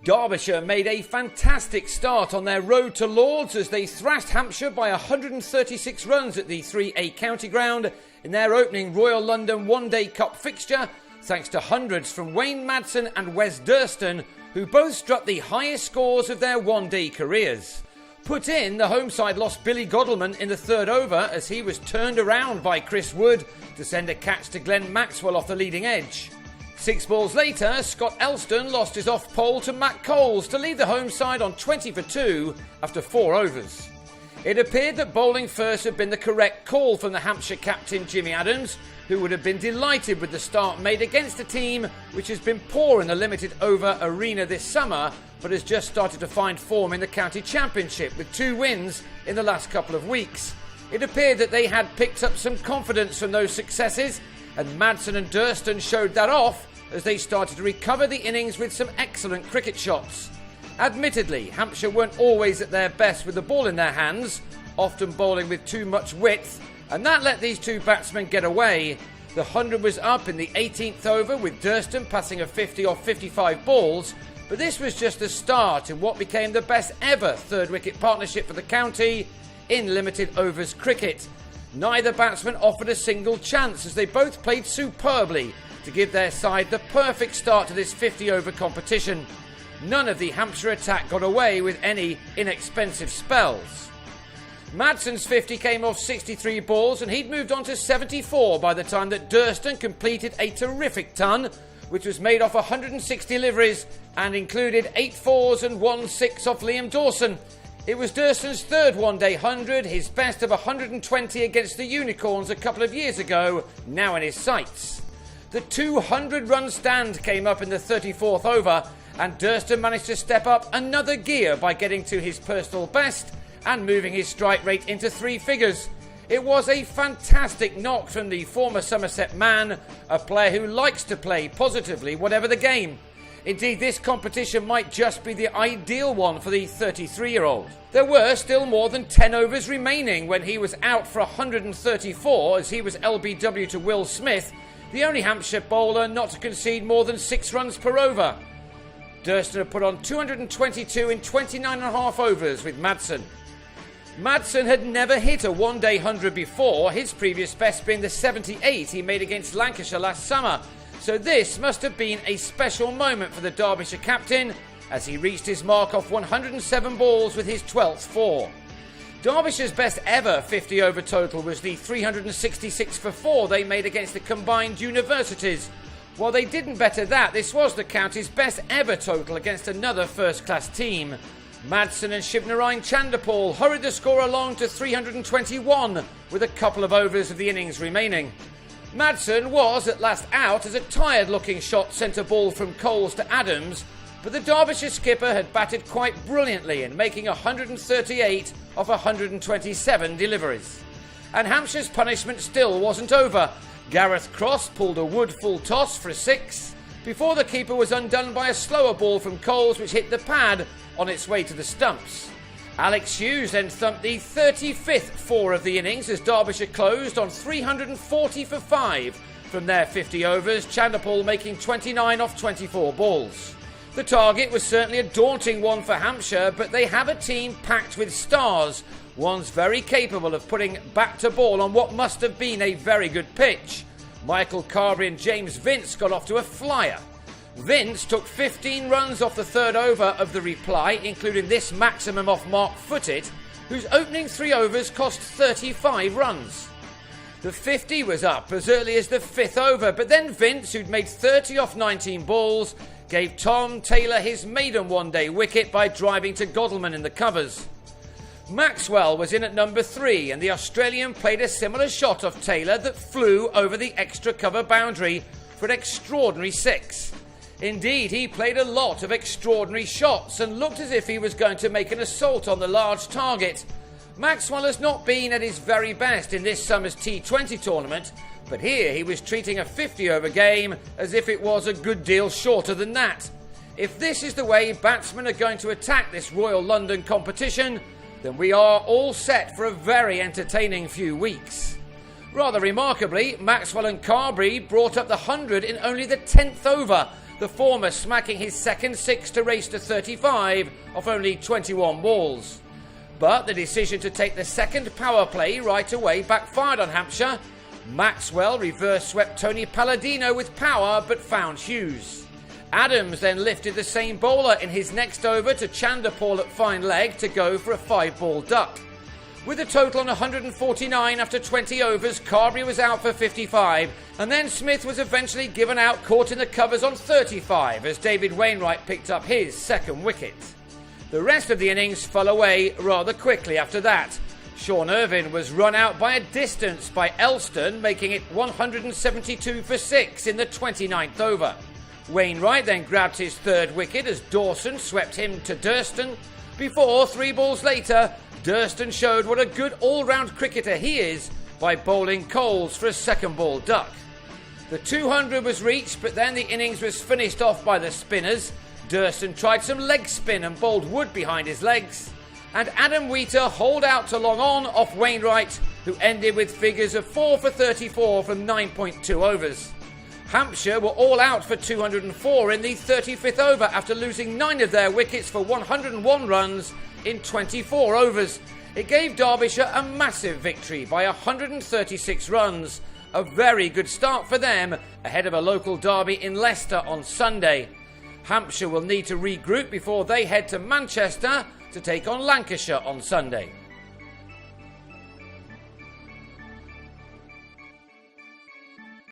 Derbyshire made a fantastic start on their road to Lords as they thrashed Hampshire by 136 runs at the 3A County Ground in their opening Royal London One Day Cup fixture, thanks to hundreds from Wayne Madsen and Wes Durston, who both struck the highest scores of their one-day careers. Put in, the home side lost Billy Godalming in the third over as he was turned around by Chris Wood to send a catch to Glenn Maxwell off the leading edge. 6 balls later, Scott Elston lost his off-pole to Matt Coles to leave the home side on 20 for 2 after 4 overs. It appeared that bowling first had been the correct call from the Hampshire captain Jimmy Adams, who would have been delighted with the start made against a team which has been poor in the limited over arena this summer, but has just started to find form in the county championship with 2 wins in the last couple of weeks. It appeared that they had picked up some confidence from those successes, and Madsen and Durston showed that off as they started to recover the innings with some excellent cricket shots. Admittedly, Hampshire weren't always at their best with the ball in their hands, often bowling with too much width, and that let these 2 batsmen get away. The 100 was up in the 18th over with Durston passing a 50 off 55 balls, but this was just the start in what became the best ever third wicket partnership for the county in limited overs cricket. Neither batsman offered a single chance as they both played superbly to give their side the perfect start to this 50-over competition. None of the Hampshire attack got away with any inexpensive spells. Madsen's 50 came off 63 balls and he'd moved on to 74 by the time that Durston completed a terrific ton, which was made off 160 deliveries and included 8 fours and 1 6 off Liam Dawson. It was Durston's third one-day 100, his best of 120 against the Unicorns a couple of years ago, now in his sights. The 200-run stand came up in the 34th over, and Durston managed to step up another gear by getting to his personal best and moving his strike rate into 3 figures. It was a fantastic knock from the former Somerset man, a player who likes to play positively whatever the game. Indeed, this competition might just be the ideal one for the 33-year-old. There were still more than 10 overs remaining when he was out for 134 as he was LBW to Will Smith, the only Hampshire bowler not to concede more than 6 runs per over. Durston had put on 222 in 29.5 overs with Madsen. Madsen had never hit a one-day 100 before, his previous best being the 78 he made against Lancashire last summer, so this must have been a special moment for the Derbyshire captain as he reached his mark off 107 balls with his 12th 4. Derbyshire's best ever 50-over total was the 366 for 4 they made against the combined universities. While they didn't better that, this was the county's best ever total against another first-class team. Madsen and Shivnarine Chanderpaul hurried the score along to 321 with a couple of overs of the innings remaining. Madsen was at last out as a tired-looking shot sent a ball from Coles to Adams, but the Derbyshire skipper had batted quite brilliantly in making 138 of 127 deliveries. And Hampshire's punishment still wasn't over. Gareth Cross pulled a Wood full toss for a 6 before the keeper was undone by a slower ball from Coles which hit the pad on its way to the stumps. Alex Hughes then thumped the 35th 4 of the innings as Derbyshire closed on 340 for 5 from their 50 overs, Chanderpaul making 29 off 24 balls. The target was certainly a daunting one for Hampshire, but they have a team packed with stars, ones very capable of putting bat to ball on what must have been a very good pitch. Michael Carberry and James Vince got off to a flyer. Vince took 15 runs off the third over of the reply, including this maximum off Mark Footit, whose opening 3 overs cost 35 runs. The 50 was up as early as the 5th over, but then Vince, who'd made 30 off 19 balls, gave Tom Taylor his maiden one-day wicket by driving to Godalming in the covers. Maxwell was in at number 3 and the Australian played a similar shot off Taylor that flew over the extra cover boundary for an extraordinary 6. Indeed, he played a lot of extraordinary shots and looked as if he was going to make an assault on the large target. Maxwell has not been at his very best in this summer's T20 tournament, but here he was treating a 50-over game as if it was a good deal shorter than that. If this is the way batsmen are going to attack this Royal London competition, then we are all set for a very entertaining few weeks. Rather remarkably, Maxwell and Carberry brought up the 100 in only the 10th over, the former smacking his second six to race to 35 off only 21 balls. But the decision to take the second power play right away backfired on Hampshire. Maxwell reverse swept Tony Palladino with power but found Hughes. Adams then lifted the same bowler in his next over to Chanderpaul at fine leg to go for a 5-ball duck. With a total on 149 after 20 overs, Carberry was out for 55, and then Smith was eventually given out caught in the covers on 35 as David Wainwright picked up his second wicket. The rest of the innings fell away rather quickly after that. Sean Irvine was run out by a distance by Elston, making it 172 for 6 in the 29th over. Wainwright then grabbed his third wicket as Dawson swept him to Durston, before 3 balls later, Durston showed what a good all-round cricketer he is by bowling Coles for a second ball duck. The 200 was reached, but then the innings was finished off by the spinners. Durston tried some leg spin and bowled Wood behind his legs. And Adam Wheater holed out to long on off Wainwright, who ended with figures of 4 for 34 from 9.2 overs. Hampshire were all out for 204 in the 35th over after losing 9 of their wickets for 101 runs in 24 overs. It gave Derbyshire a massive victory by 136 runs. A very good start for them ahead of a local derby in Leicester on Sunday. Hampshire will need to regroup before they head to Manchester to take on Lancashire on Sunday.